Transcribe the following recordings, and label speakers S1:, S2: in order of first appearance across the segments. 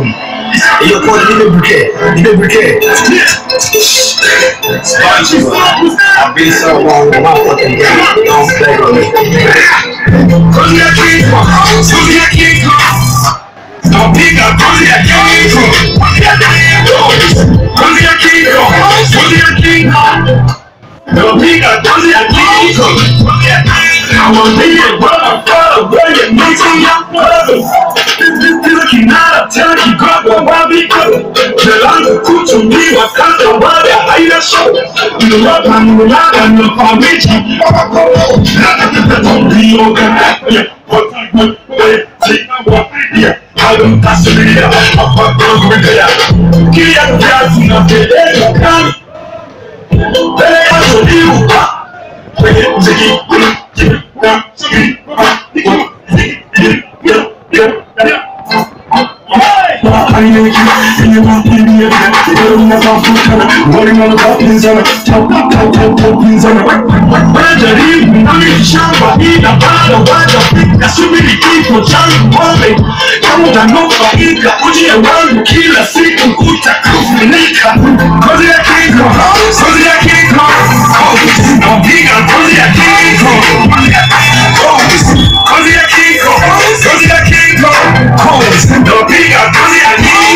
S1: Yo, call it in bouquet. I've been so long in my fucking game. Don't play with me. Cause we are king. Don't pick up, cause we are king. Don't pick up, cause we are king. I want to be a brother, where you meet me, young brothers. Looking at a turkey, God, why be good? The land of Kutu, me, what kind of word, I hear show. You love and you love and you found me. Don't be organized. What I want, take my walk, yeah. I don't pass the video. I'm not going to be there. Get out of here, do not get there. Come. Hey, I told you. Rolling on the buttons on it, top, buttons on it. Whether even I'm in the shower, in a bottle, that's so many people trying to warm me. Come on, I know for Inca, Uji and one kill a sick and good to cook the Nika. Cause I can't come, I'm big and cause I can't come, no big and cause I can't come.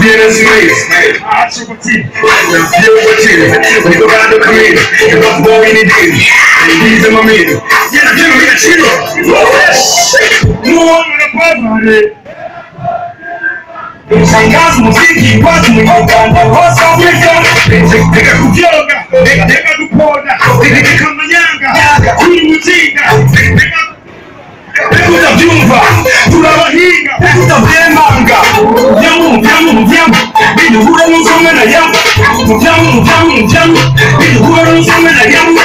S1: Yes, I feel what you when you go around the community, you don't go in the day. These are my men. Yeah, give me a chill. No one with a body. Shangazi muziki, watu mwenye wasa weka. Nega kuvyoga, nega kupoda, nega kamanyanga, kuni mujinga, nega vyumva, tunawahinga, tutabemanga. Vyamu, bidu hura nusome na yamu. Vyamu, bidu hura nusome na yamu.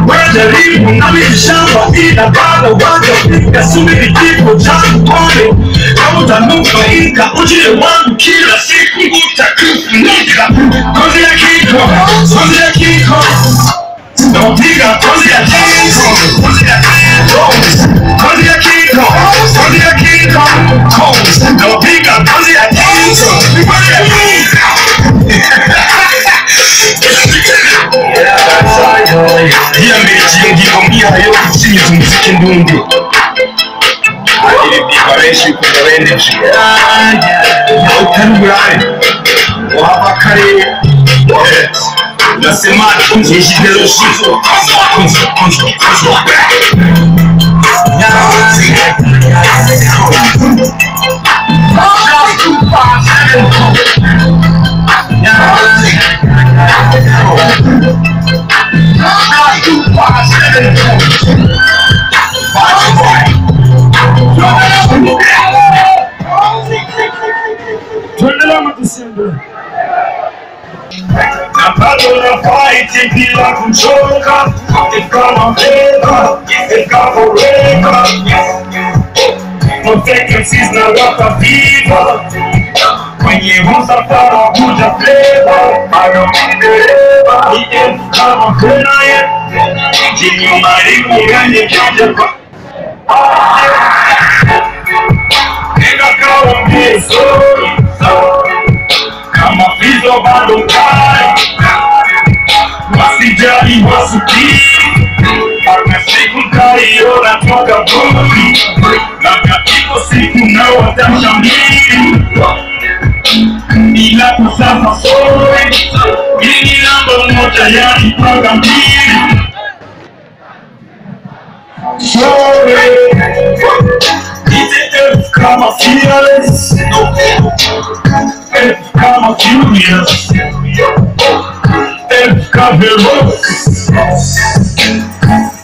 S1: Wajaribu na mishamba ila bada waja subiri kipo changu kone. Kama utanufaika ujie wangu kila siku utakufunika. Kozi ya kiko. Napiga kozi ya kiko. Napiga kozi ya kiko. Hiya mechi ngomia yo kusinyiza umuziki ndundi. Agiri bibareshi kubarendeje. Utangurane. Wabakare. Nasema njishidelo shizo. Konzo. Napado fight bila kuchoka, kama feva, kama reka. Vacancies na wapa viva, kwenye msafara kuja flavor. Bado mdereva, EF kama Kenaye, jini marimu gani kija kwa nega kawa mbiso, kama fizo bado mkari. Wasijali wasuki, aka siku kaiona toka buri. Labda iko siku na watashamiri, ila kusasa soe. Hii namba moja ya ipanga mbili. Soe F kama fearless, F kama furious, F kama heroic,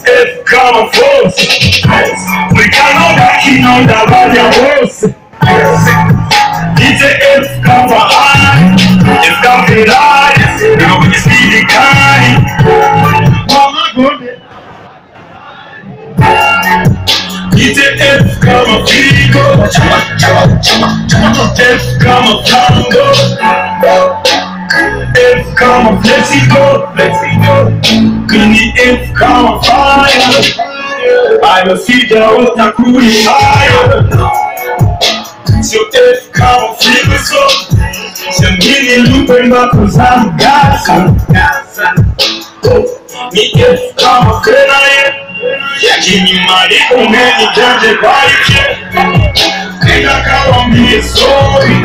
S1: F kama force. We cannot back in on the body horse. It's a F kama high, F kama Ferrari, you know when you see the kind. Mama good. It's a F kama Figo, F kama Tango, F kama Flexico, Kuni F kama Fire. I will see the Otakuri higher. kama filoso Siamini lupe makuzam Gaza Ni kama kenaye Yakini mali umeni janje baike Kena kawa misori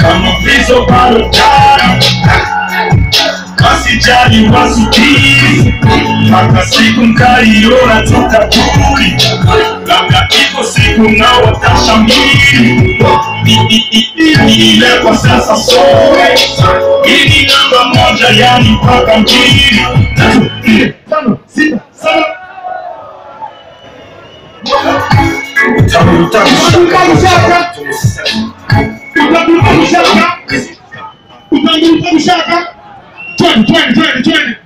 S1: Kama vizo balotara Kasi jali wasubiri Maka siku mkaiona tukaturi Labda ipo siku na watashamiri Ile kwa sasa sore Ini namba moja yani mpaka mbili 3, 4, 5, 6, 7 Utamuka mshaka Twende